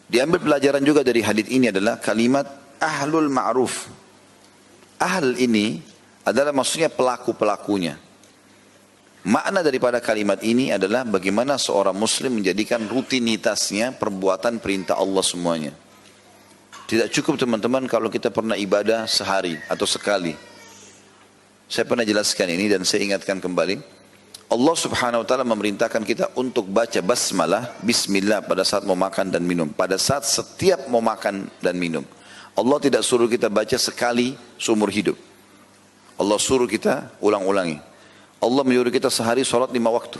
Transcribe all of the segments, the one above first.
Diambil pelajaran juga dari hadits ini adalah kalimat ahlul ma'ruf. Ahl ini adalah maksudnya pelaku-pelakunya. Makna daripada kalimat ini adalah bagaimana seorang muslim menjadikan rutinitasnya perbuatan perintah Allah semuanya. Tidak cukup teman-teman kalau kita pernah ibadah sehari atau sekali. Saya pernah jelaskan ini dan saya ingatkan kembali. Allah subhanahu wa ta'ala memerintahkan kita untuk baca basmalah, bismillah pada saat mau makan dan minum. Pada saat setiap mau makan dan minum. Allah tidak suruh kita baca sekali seumur hidup. Allah suruh kita ulang-ulangi. Allah menyuruh kita sehari sholat 5 waktu.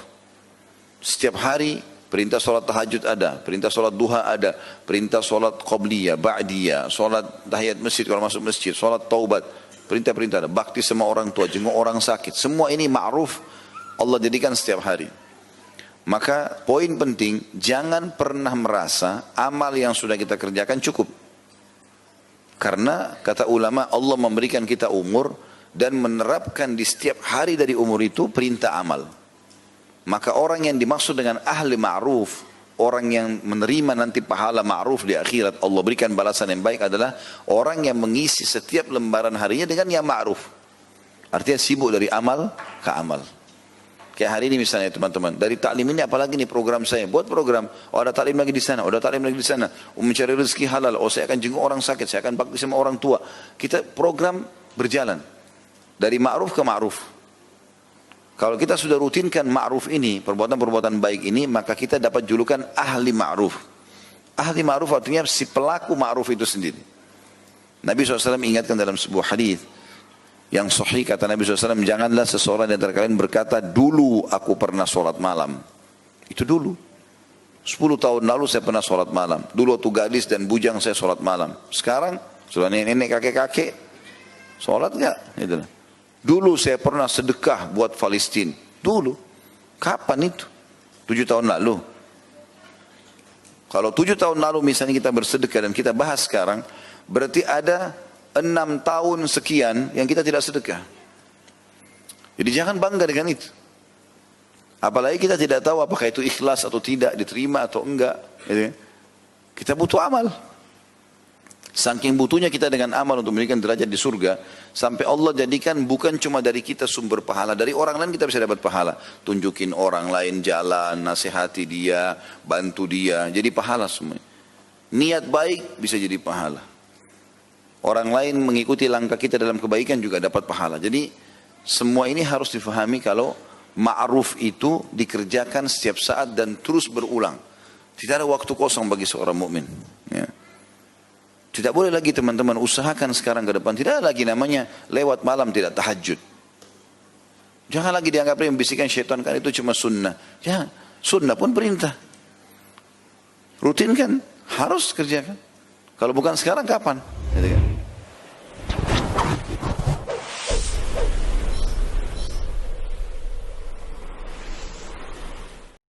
Setiap hari perintah sholat tahajud ada, perintah sholat duha ada, perintah sholat qabliyah, ba'diyah, sholat tahiyat masjid kalau masuk masjid, sholat taubat, perintah-perintah ada, bakti sama orang tua, jenguk orang sakit. Semua ini ma'ruf Allah jadikan setiap hari. Maka poin penting, jangan pernah merasa amal yang sudah kita kerjakan cukup. Karena kata ulama Allah memberikan kita umur dan menerapkan di setiap hari dari umur itu perintah amal. Maka orang yang dimaksud dengan ahli ma'ruf, orang yang menerima nanti pahala ma'ruf di akhirat, Allah berikan balasan yang baik adalah orang yang mengisi setiap lembaran harinya dengan yang ma'ruf. Artinya sibuk dari amal ke amal. Kayak hari ini misalnya teman-teman, dari taklim ini apalagi nih program saya, buat program, oh ada taklim lagi di sana, oh ada taklim lagi di sana, mencari rezeki halal, oh saya akan jenguk orang sakit, saya akan bakti sama orang tua. Kita program berjalan, dari ma'ruf ke ma'ruf. Kalau kita sudah rutinkan ma'ruf ini, perbuatan-perbuatan baik ini, maka kita dapat julukan ahli ma'ruf. Ahli ma'ruf artinya si pelaku ma'ruf itu sendiri. Nabi SAW ingatkan dalam sebuah hadis yang sahih, kata Nabi SAW, janganlah seseorang di antara kalian berkata, dulu aku pernah sholat malam. Itu dulu. 10 tahun lalu saya pernah sholat malam. Dulu waktu gadis dan bujang saya sholat malam. Sekarang, sudah nenek kakek-kakek, sholat enggak? Gitu. Dulu saya pernah sedekah buat Palestina. Dulu. Kapan itu? 7 tahun lalu. Kalau 7 tahun lalu misalnya kita bersedekah dan kita bahas sekarang, berarti ada 6 tahun sekian yang kita tidak sedekah. Jadi jangan bangga dengan itu. Apalagi kita tidak tahu apakah itu ikhlas atau tidak, diterima atau enggak. Kita butuh amal. Saking butuhnya kita dengan amal untuk memberikan derajat di surga, sampai Allah jadikan bukan cuma dari kita sumber pahala, dari orang lain kita bisa dapat pahala. Tunjukin orang lain jalan, nasihati dia, bantu dia, jadi pahala semua. Niat baik bisa jadi pahala. Orang lain mengikuti langkah kita dalam kebaikan juga dapat pahala. Jadi semua ini harus difahami kalau ma'ruf itu dikerjakan setiap saat dan terus berulang. Tidak ada waktu kosong bagi seorang mukmin. Ya. Tidak boleh lagi teman-teman usahakan sekarang ke depan. Tidak ada lagi namanya lewat malam tidak tahajud. Jangan lagi dianggap membisikkan syaitan kan itu cuma sunnah. Ya, sunnah pun perintah. Rutin kan harus kerjakan. Kalau bukan sekarang kapan? Gitu kan?